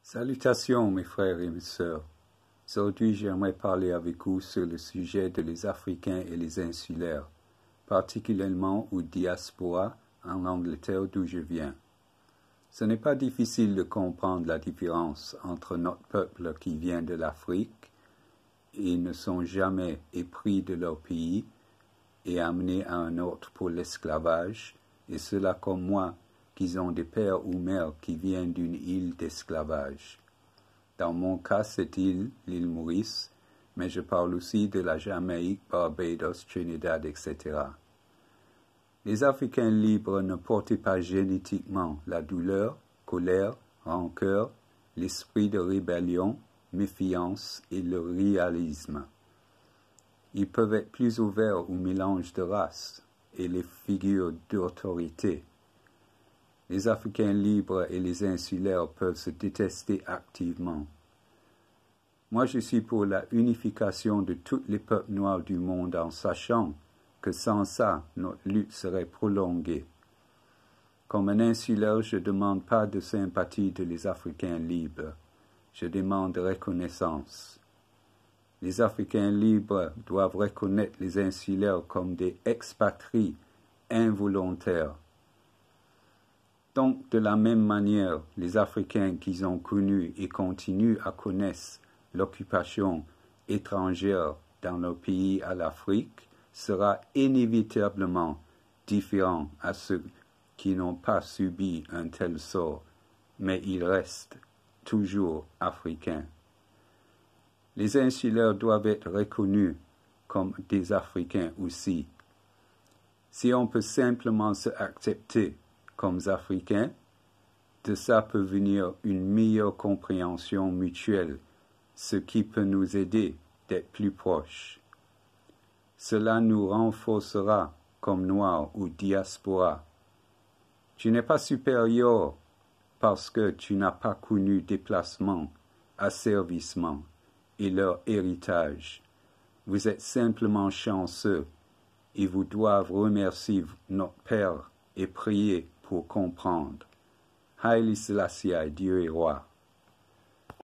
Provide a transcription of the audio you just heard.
Salutations mes frères et mes sœurs. Aujourd'hui j'aimerais parler avec vous sur le sujet de les Africains et les insulaires, particulièrement aux diasporas en Angleterre d'où je viens. Ce n'est pas difficile de comprendre la différence entre notre peuple qui vient de l'Afrique et ne sont jamais épris de leur pays et amenés à un autre pour l'esclavage, et ceux-là comme moi, qui ont des pères ou mères qui viennent d'une île d'esclavage. Dans mon cas, c'est l'île Maurice, mais je parle aussi de la Jamaïque, Barbados, Trinidad, etc. Les Africains libres ne portaient pas génétiquement la douleur, colère, rancœur, l'esprit de rébellion, méfiance et le réalisme. Ils peuvent être plus ouverts au mélange de races et les figures d'autorité. Les Africains libres et les insulaires peuvent se détester activement. Moi, je suis pour la unification de tous les peuples noirs du monde en sachant que sans ça, notre lutte serait prolongée. Comme un insulaire, je ne demande pas de sympathie de les Africains libres. Je demande reconnaissance. Les Africains libres doivent reconnaître les insulaires comme des expatriés involontaires. Donc, de la même manière, les Africains qui ont connu et continuent à connaître l'occupation étrangère dans leur pays à l'Afrique sera inévitablement différent à ceux qui n'ont pas subi un tel sort, mais ils restent toujours africains. Les insulaires doivent être reconnus comme des Africains aussi. Si on peut simplement se accepter comme Africains, de ça peut venir une meilleure compréhension mutuelle, ce qui peut nous aider d'être plus proches. Cela nous renforcera comme Noirs ou diaspora. Tu n'es pas supérieur parce que tu n'as pas connu déplacement, asservissement et leur héritage. Vous êtes simplement chanceux et vous doivent remercier notre Père et prier pour comprendre. Haile Selassie, Dieu est roi.